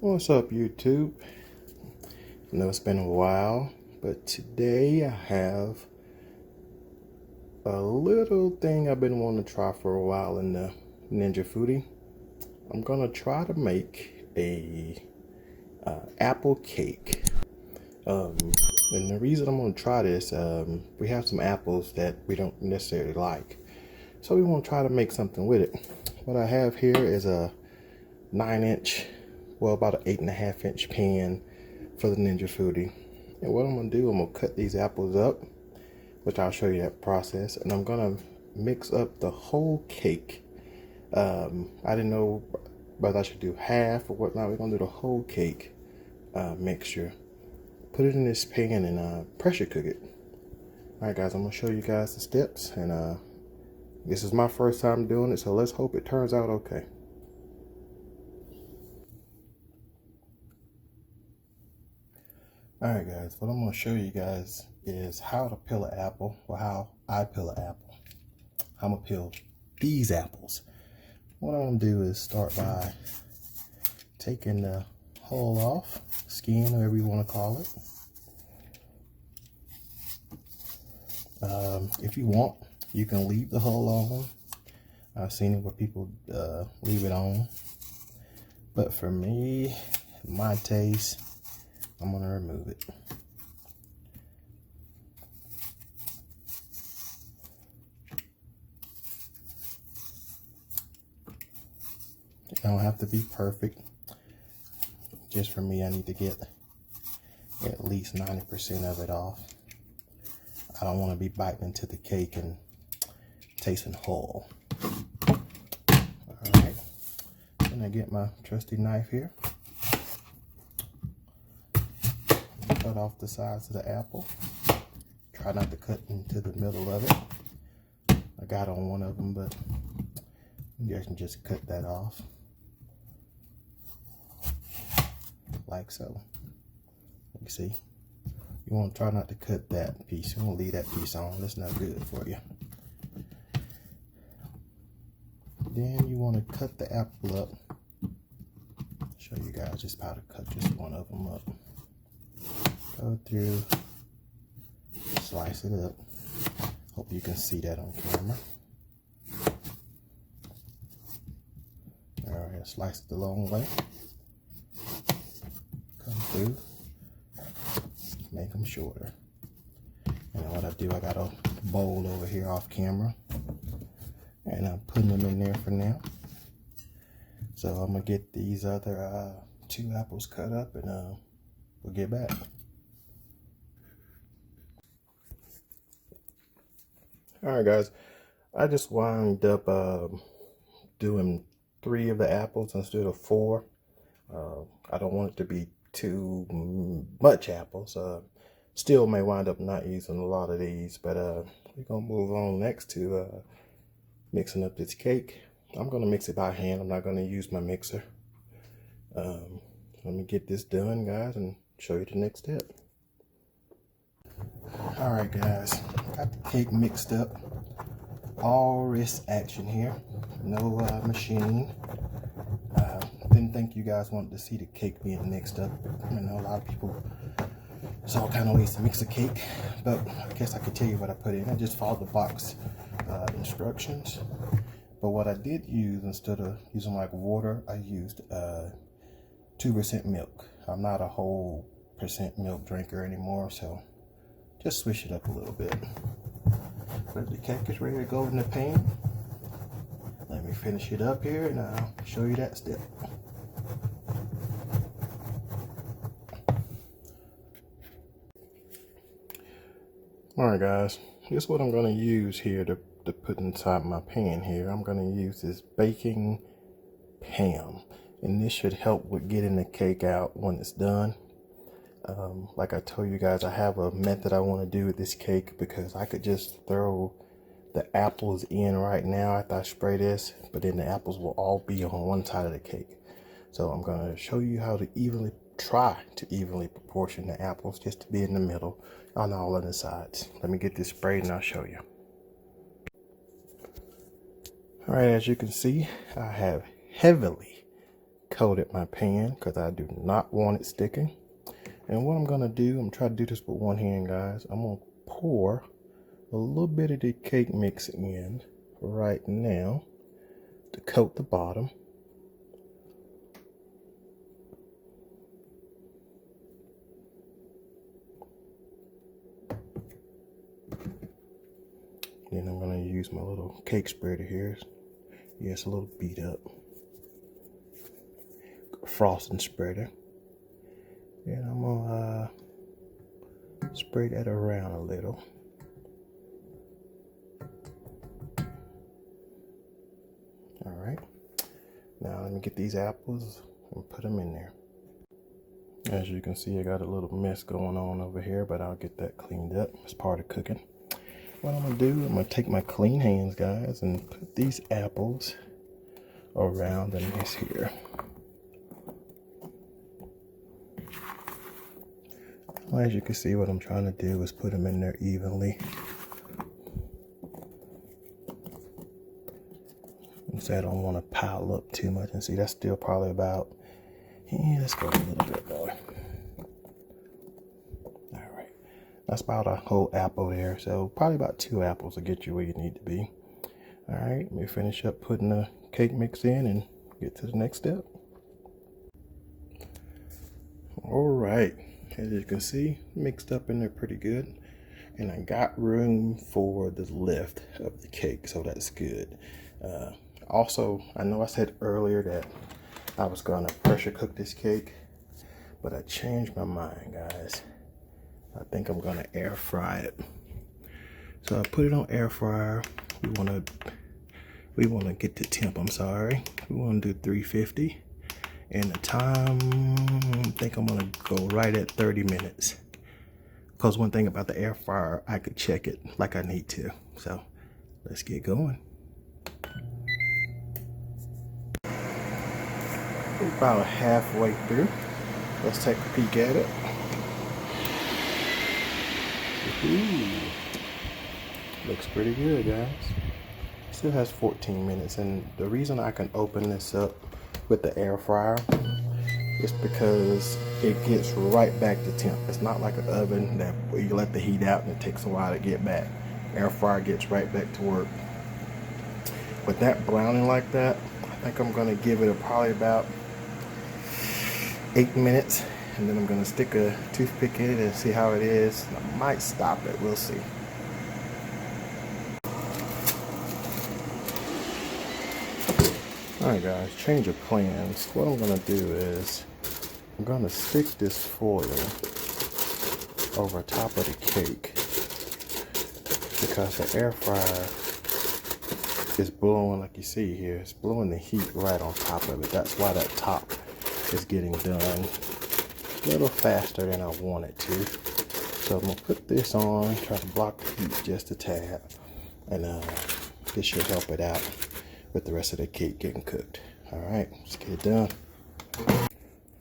What's up, YouTube? I know it's been a while, but today I have a little thing I've been wanting to try for a while in the Ninja Foodie. I'm gonna try to make a apple cake. And the reason I'm gonna try this, we have some apples that we don't necessarily like, so we want to try to make something with it. What I have here is a 9-inch, well, about an 8.5-inch pan for the Ninja Foodie. And what I'm gonna do, I'm gonna cut these apples up, which I'll show you that process, and I'm gonna mix up the whole cake. I didn't know whether I should do half or whatnot. We're gonna do the whole cake mixture. Put it in this pan and pressure cook it. All right, guys, I'm gonna show you guys the steps, and this is my first time doing it, so let's hope it turns out okay. Alright guys, what I'm going to show you guys is how to peel an apple, or how I peel an apple. I'm going to peel these apples. What I'm going to do is start by taking the hull off, skin, whatever you want to call it. If you want, you can leave the hull on. I've seen it where people leave it on. But for me, my taste, I'm going to remove it. It don't have to be perfect. Just for me, I need to get at least 90% of it off. I don't want to be biting into the cake and tasting whole. Alright, then I get my trusty knife here. Cut off the sides of the apple. Try not to cut into the middle of it. I got on one of them, but you guys can just cut that off. Like so. You see? You want to try not to cut that piece. You want to leave that piece on. That's not good for you. Then you want to cut the apple up. Show you guys just how to cut just one of them up. Go through, slice it up. Hope you can see that on camera. Alright, slice it the long way. Come through, make them shorter. And what I do, I got a bowl over here off camera, and I'm putting them in there for now. So I'm gonna get these other 2 apples cut up, and we'll get back. Alright guys, I just wound up doing 3 of the apples instead of 4. I don't want it to be too much apples. Still may wind up not using a lot of these, but we're going to move on next to mixing up this cake. I'm going to mix it by hand. I'm not going to use my mixer. Let me get this done, guys, and show you the next step. Alright guys, got the cake mixed up. All wrist action here, no machine. Didn't think you guys wanted to see the cake being mixed up. I know a lot of people, there's all kind of ways to mix a cake, but I guess I could tell you what I put in. I just followed the box instructions. But what I did use, instead of using like water, I used 2% milk. I'm not a whole percent milk drinker anymore, so just swish it up a little bit. But the cake is ready to go in the pan. Let me finish it up here and I'll show you that step. Alright guys, here's what I'm going to use here to put inside my pan here. I'm going to use this baking pan, and this should help with getting the cake out when it's done. Like I told you guys, I have a method I want to do with this cake, because I could just throw the apples in right now after I spray this, but then the apples will all be on one side of the cake. So I'm going to show you how to try to evenly proportion the apples, just to be in the middle on all of the sides. Let me get this sprayed and I'll show you. Alright, as you can see, I have heavily coated my pan because I do not want it sticking. And what I'm gonna do, I'm gonna try to do this with one hand, guys. I'm gonna pour a little bit of the cake mix in right now to coat the bottom. Then I'm gonna use my little cake spreader here. Yeah, it's a little beat up frosting spreader. And I'm gonna spread that around a little. All right, now let me get these apples and put them in there. As you can see, I got a little mess going on over here, but I'll get that cleaned up as part of cooking. What I'm gonna do, I'm gonna take my clean hands, guys, and put these apples around the mess here. As you can see, what I'm trying to do is put them in there evenly. So I don't want to pile up too much. And see, that's still probably about, yeah, let's go a little bit more. All right, that's about a whole apple there. So probably about 2 apples to get you where you need to be. All right, let me finish up putting the cake mix in and get to the next step. All right, as you can see, mixed up in there pretty good. And I got room for the lift of the cake, so that's good. Also, I know I said earlier that I was gonna pressure cook this cake, but I changed my mind, guys. I think I'm gonna air fry it. So I put it on air fryer. We wanna get the temp, I'm sorry. We wanna do 350. And the time, I think I'm gonna go right at 30 minutes. Because one thing about the air fryer, I could check it like I need to. So let's get going. About halfway through. Let's take a peek at it. Looks pretty good, guys. Still has 14 minutes, and the reason I can open this up with the air fryer is because it gets right back to temp. It's not like an oven that where you let the heat out and it takes a while to get back. Air fryer gets right back to work. With that browning like that, I think I'm gonna give it probably about 8 minutes, and then I'm gonna stick a toothpick in it and see how it is. I might stop it, we'll see. Alright guys, change of plans. What I'm gonna do is I'm gonna stick this foil over top of the cake because the air fryer is blowing, like you see here, it's blowing the heat right on top of it. That's why that top is getting done a little faster than I want it to. So I'm gonna put this on, try to block the heat just a tad, and this should help it out with the rest of the cake getting cooked. All right, let's get it done.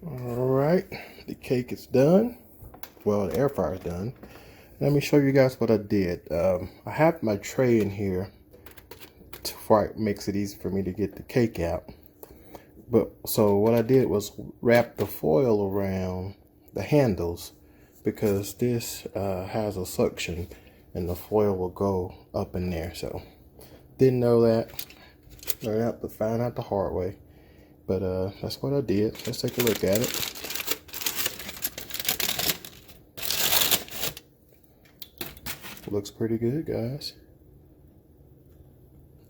All right, the cake is done. Well, the air fryer is done. Let me show you guys what I did. I have my tray in here before it makes it easy for me to get the cake out. But so what I did was wrap the foil around the handles because this has a suction and the foil will go up in there. So didn't know that. Learned out to find out the hard way. But that's what I did. Let's take a look at it. Looks pretty good, guys.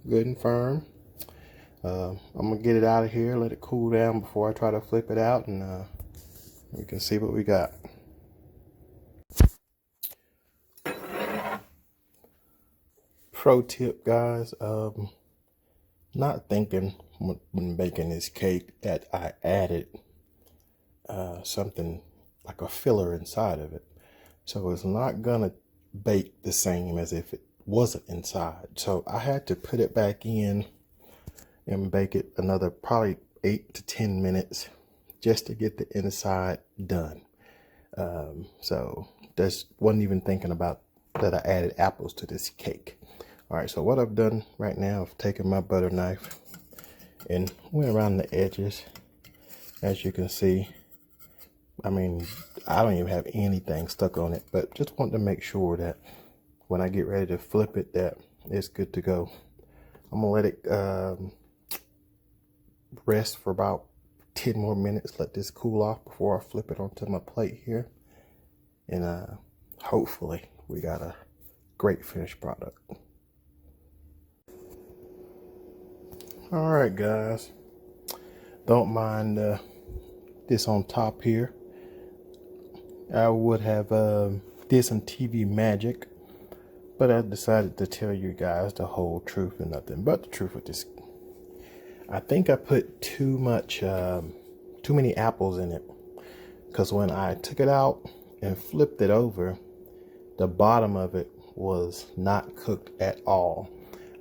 Good and firm. I'm gonna get it out of here, let it cool down before I try to flip it out, and we can see what we got. Pro tip, guys, not thinking when baking this cake that I added something like a filler inside of it, so it's not gonna bake the same as if it wasn't inside. So I had to put it back in and bake it another probably 8 to 10 minutes just to get the inside done. So that's wasn't even thinking about that I added apples to this cake. All right, so what I've done right now, I've taken my butter knife and went around the edges As you can see, I mean, I don't even have anything stuck on it, but just want to make sure that when I get ready to flip it, that it's good to go. I'm gonna let it rest for about 10 more minutes, let this cool off before I flip it onto my plate here. And hopefully we got a great finished product. All right, guys, don't mind this on top here. I would have did some TV magic, but I decided to tell you guys the whole truth and nothing but the truth with this. I think I put too many apples in it, because when I took it out and flipped it over, the bottom of it was not cooked at all.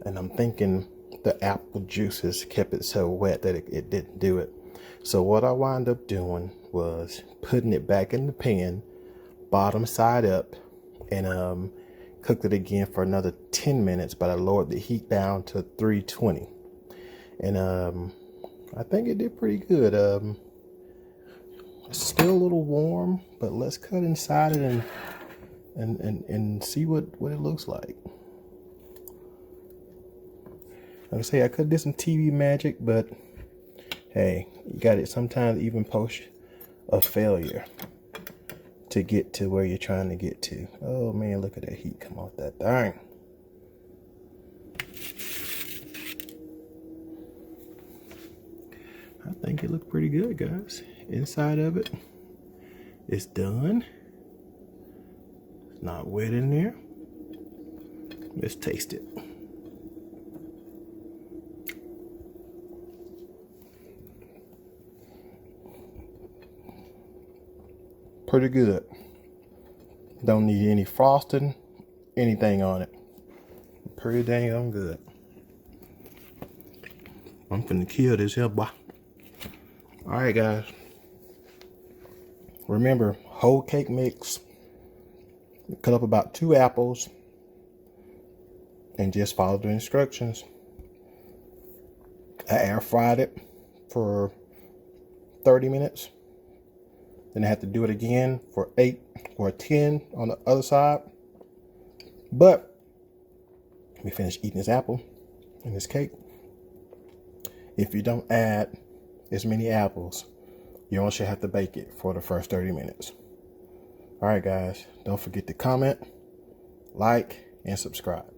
And I'm thinking the apple juices kept it so wet that it didn't do it. So what I wound up doing was putting it back in the pan, bottom side up, and cooked it again for another 10 minutes, but I lowered the heat down to 320. And I think it did pretty good. It's still a little warm, but let's cut inside it and see what it looks like. Like I say, I could have did some TV magic, but hey, you got it sometimes even post a failure to get to where you're trying to get to. Oh man, look at that heat come off that thing. I think it looked pretty good, guys. Inside of it, it's done. It's not wet in there. Let's taste it. Pretty good. Don't need any frosting, anything on it. Pretty dang on good. I'm finna kill this here boy. Alright guys. Remember, whole cake mix. Cut up about 2 apples. And just follow the instructions. I air fried it for 30 minutes. Then I have to do it again for 8 or 10 on the other side. But let me finish eating this apple and this cake. If you don't add as many apples, you only should have to bake it for the first 30 minutes. All right, guys, don't forget to comment, like, and subscribe.